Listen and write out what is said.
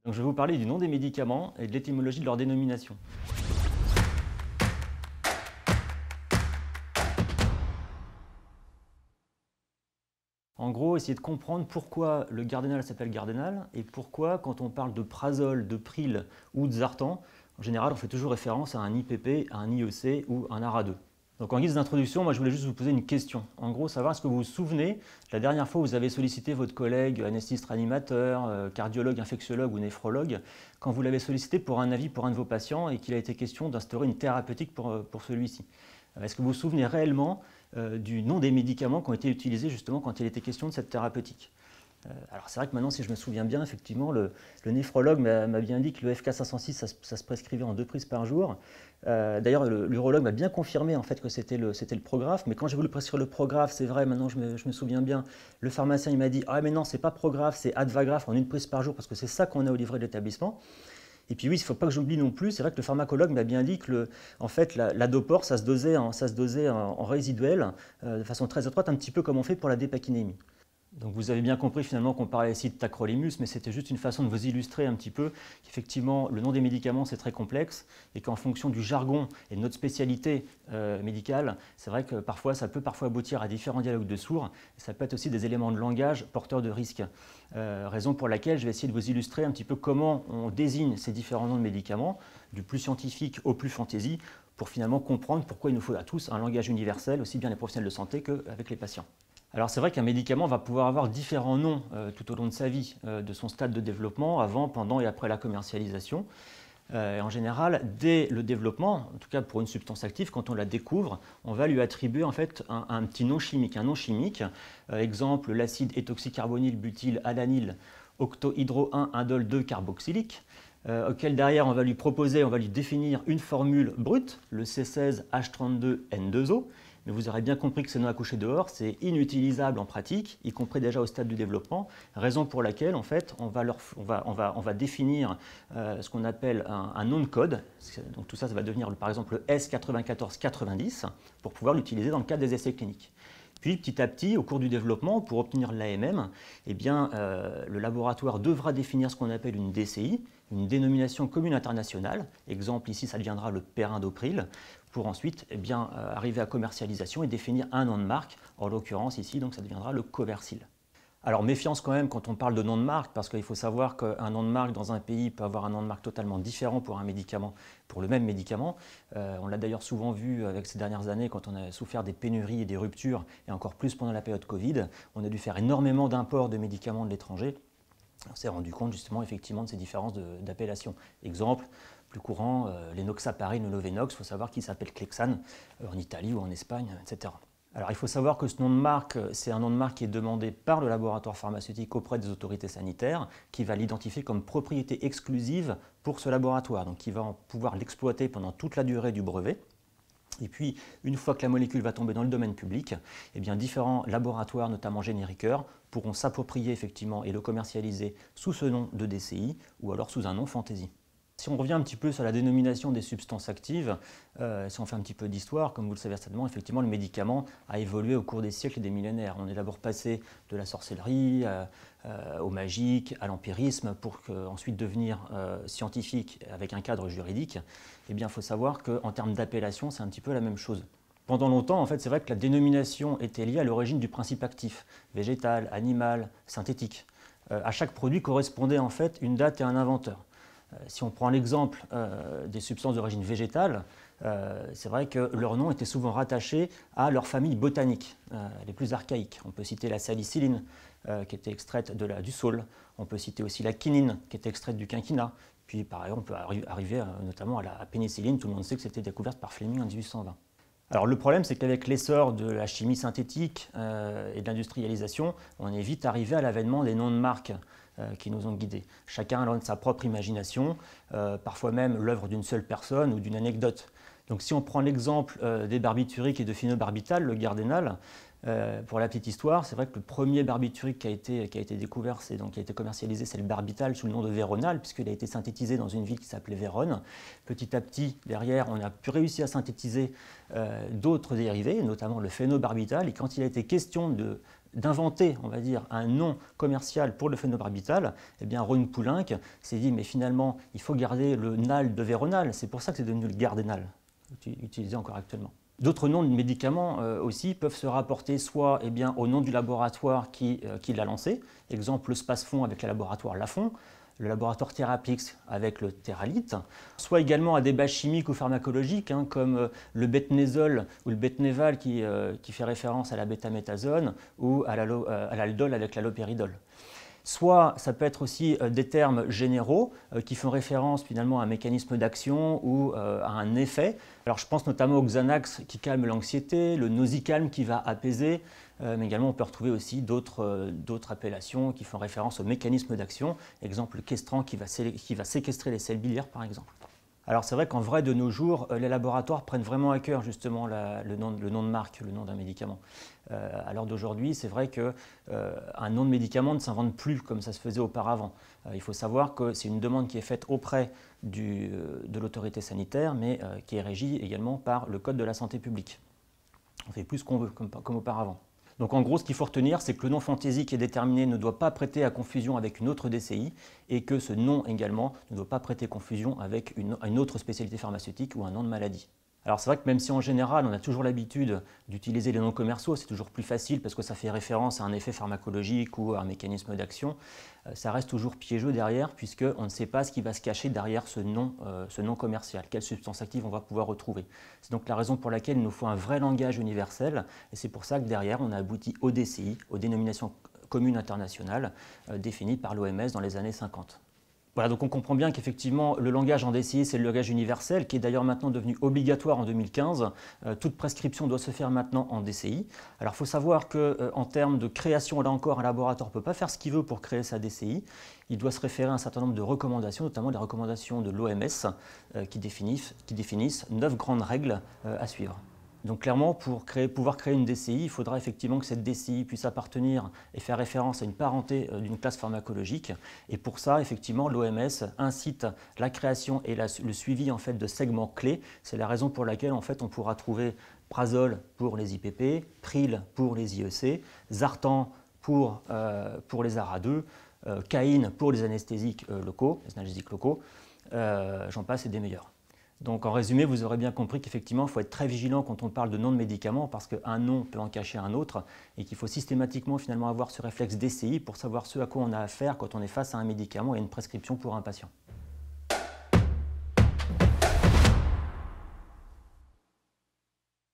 Donc, je vais vous parler du nom des médicaments et de l'étymologie de leur dénomination. En gros, essayer de comprendre pourquoi le Gardénal s'appelle Gardénal et pourquoi, quand on parle de Prazol, de Pril ou de Zartan, en général, on fait toujours référence à un IPP, à un IEC ou un ARA2. Donc en guise d'introduction, moi je voulais juste vous poser une question. En gros, savoir est-ce que vous vous souvenez, la dernière fois où vous avez sollicité votre collègue anesthésiste réanimateur, cardiologue, infectiologue ou néphrologue, quand vous l'avez sollicité pour un avis pour un de vos patients et qu'il a été question d'instaurer une thérapeutique pour celui-ci. Est-ce que vous vous souvenez réellement du nom des médicaments qui ont été utilisés justement quand il était question de cette thérapeutique? Alors c'est vrai que maintenant, si je me souviens bien, effectivement, le néphrologue m'a bien dit que le FK506, ça se prescrivait en 2 prises par jour. D'ailleurs, l'urologue m'a bien confirmé en fait que c'était le Prograf, mais quand j'ai voulu prescrire le Prograf, c'est vrai, maintenant je me souviens bien, le pharmacien il m'a dit ah mais non, c'est pas Prograf, c'est Advagraf en 1 prise par jour parce que c'est ça qu'on a au livret de l'établissement. Et puis oui, il ne faut pas que j'oublie non plus, c'est vrai que le pharmacologue m'a bien dit que en fait, l'adopor, ça se dosait en résiduel, de façon très étroite, un petit peu comme on fait pour la dépakinémie. Donc vous avez bien compris finalement qu'on parlait ici de tacrolimus, mais c'était juste une façon de vous illustrer un petit peu qu'effectivement le nom des médicaments c'est très complexe et qu'en fonction du jargon et de notre spécialité médicale, c'est vrai que parfois ça peut aboutir à différents dialogues de sourds et ça peut être aussi des éléments de langage porteurs de risques. Raison pour laquelle je vais essayer de vous illustrer un petit peu comment on désigne ces différents noms de médicaments, du plus scientifique au plus fantaisie, pour finalement comprendre pourquoi il nous faut à tous un langage universel, aussi bien les professionnels de santé qu'avec les patients. Alors c'est vrai qu'un médicament va pouvoir avoir différents noms tout au long de sa vie, de son stade de développement, avant, pendant et après la commercialisation. En général, dès le développement, en tout cas pour une substance active, quand on la découvre, on va lui attribuer en fait un petit nom chimique. Un nom chimique, exemple l'acide étoxycarbonyl butyl alanyle octohydro-1-indole 2-carboxylique, auquel derrière on va lui proposer, on va lui définir une formule brute, le C16H32N2O. Mais vous aurez bien compris que ce nom à coucher dehors, c'est inutilisable en pratique, y compris déjà au stade du développement, raison pour laquelle en fait, on va définir ce qu'on appelle un nom de code. Donc tout ça, ça va devenir par exemple le S9490 pour pouvoir l'utiliser dans le cadre des essais cliniques. Puis petit à petit, au cours du développement, pour obtenir l'AMM, eh bien, le laboratoire devra définir ce qu'on appelle une DCI, une dénomination commune internationale. Exemple ici, ça deviendra le Perindopril, pour ensuite eh bien, arriver à commercialisation et définir un nom de marque. En l'occurrence ici, donc, ça deviendra le Coversil. Alors méfiance quand même quand on parle de nom de marque, parce qu'il faut savoir qu'un nom de marque dans un pays peut avoir un nom de marque totalement différent pour un médicament, pour le même médicament. On l'a d'ailleurs souvent vu avec ces dernières années quand on a souffert des pénuries et des ruptures, et encore plus pendant la période Covid. On a dû faire énormément d'imports de médicaments de l'étranger. On s'est rendu compte justement effectivement de ces différences d'appellation. Exemple, plus courant, l'Enoxaparine, le Lovenox, il faut savoir qu'il s'appelle Clexane en Italie ou en Espagne, etc. Alors il faut savoir que ce nom de marque, c'est un nom de marque qui est demandé par le laboratoire pharmaceutique auprès des autorités sanitaires, qui va l'identifier comme propriété exclusive pour ce laboratoire, donc qui va pouvoir l'exploiter pendant toute la durée du brevet. Et puis, une fois que la molécule va tomber dans le domaine public, eh bien, différents laboratoires, notamment génériqueurs, pourront s'approprier effectivement et le commercialiser sous ce nom de DCI ou alors sous un nom fantaisie. Si on revient un petit peu sur la dénomination des substances actives, si on fait un petit peu d'histoire, comme vous le savez certainement, effectivement le médicament a évolué au cours des siècles et des millénaires. On est d'abord passé de la sorcellerie au magique, à l'empirisme, pour ensuite devenir scientifique avec un cadre juridique. Eh bien, il faut savoir qu'en termes d'appellation, c'est un petit peu la même chose. Pendant longtemps, en fait, c'est vrai que la dénomination était liée à l'origine du principe actif, végétal, animal, synthétique. À chaque produit correspondait en fait une date et un inventeur. Si on prend l'exemple des substances d'origine végétale, c'est vrai que leur nom était souvent rattaché à leur famille botanique, les plus archaïques. On peut citer la salicyline, qui était extraite du saule. On peut citer aussi la quinine, qui était extraite du quinquina. Puis par exemple, on peut arriver notamment à la pénicilline. Tout le monde sait que c'était découverte par Fleming en 1820. Alors le problème, c'est qu'avec l'essor de la chimie synthétique et de l'industrialisation, on est vite arrivé à l'avènement des noms de marques qui nous ont guidés. Chacun a sa propre imagination, parfois même l'œuvre d'une seule personne ou d'une anecdote. Donc si on prend l'exemple des barbituriques et de phenobarbital, le Gardénal, Pour la petite histoire, c'est vrai que le premier barbiturique qui a été découvert, qui a été commercialisé, c'est le Barbital sous le nom de Véronal, puisqu'il a été synthétisé dans une ville qui s'appelait Vérone. Petit à petit, derrière, on a pu réussir à synthétiser d'autres dérivés, notamment le phénobarbital. Et quand il a été question d'inventer, on va dire, un nom commercial pour le phénobarbital, eh bien Rhône Poulenc s'est dit, mais finalement, il faut garder le nal de Véronal. C'est pour ça que c'est devenu le Gardénal, utilisé encore actuellement. D'autres noms de médicaments aussi peuvent se rapporter soit au nom du laboratoire qui l'a lancé, exemple le Spasfon avec le laboratoire Lafon, le laboratoire Therapix avec le Theralite, soit également à des bases chimiques ou pharmacologiques comme le betnézol ou le betnéval qui fait référence à la bétaméthasone ou à l'aldol avec l'alopéridol. Soit ça peut être aussi des termes généraux qui font référence finalement à un mécanisme d'action ou à un effet. Alors je pense notamment au Xanax qui calme l'anxiété, le Nausicalm qui va apaiser, mais également on peut retrouver aussi d'autres appellations qui font référence au mécanisme d'action, exemple le Questran qui va séquestrer les selles biliaires par exemple. Alors c'est vrai qu'en vrai de nos jours, les laboratoires prennent vraiment à cœur justement le nom de marque, le nom d'un médicament. À l'heure d'aujourd'hui, c'est vrai qu'un nom de médicament ne s'invente plus comme ça se faisait auparavant. Il faut savoir que c'est une demande qui est faite auprès de l'autorité sanitaire, mais qui est régie également par le Code de la santé publique. On fait plus ce qu'on veut, comme auparavant. Donc en gros, ce qu'il faut retenir, c'est que le nom fantaisie qui est déterminé ne doit pas prêter à confusion avec une autre DCI et que ce nom également ne doit pas prêter confusion avec une autre spécialité pharmaceutique ou un nom de maladie. Alors c'est vrai que même si en général on a toujours l'habitude d'utiliser les noms commerciaux, c'est toujours plus facile parce que ça fait référence à un effet pharmacologique ou à un mécanisme d'action, ça reste toujours piégeux derrière puisqu'on ne sait pas ce qui va se cacher derrière ce nom commercial, quelle substance active on va pouvoir retrouver. C'est donc la raison pour laquelle il nous faut un vrai langage universel et c'est pour ça que derrière on a abouti aux DCI, aux dénominations communes internationales définies par l'OMS dans les années 50. Voilà, donc on comprend bien qu'effectivement le langage en DCI c'est le langage universel qui est d'ailleurs maintenant devenu obligatoire en 2015. Toute prescription doit se faire maintenant en DCI. Alors il faut savoir qu'en termes de création, là encore, un laboratoire ne peut pas faire ce qu'il veut pour créer sa DCI. Il doit se référer à un certain nombre de recommandations, notamment les recommandations de l'OMS qui définissent 9 grandes règles à suivre. Donc clairement, pour pouvoir créer une DCI, il faudra effectivement que cette DCI puisse appartenir et faire référence à une parenté d'une classe pharmacologique. Et pour ça, effectivement, l'OMS incite la création et le suivi en fait, de segments clés. C'est la raison pour laquelle en fait, on pourra trouver Prazol pour les IPP, Pril pour les IEC, Zartan pour les ARA2, Caïn pour les anesthésiques locaux, j'en passe et des meilleurs. Donc en résumé, vous aurez bien compris qu'effectivement, il faut être très vigilant quand on parle de nom de médicament parce qu'un nom peut en cacher un autre et qu'il faut systématiquement finalement avoir ce réflexe DCI pour savoir ce à quoi on a affaire quand on est face à un médicament et une prescription pour un patient.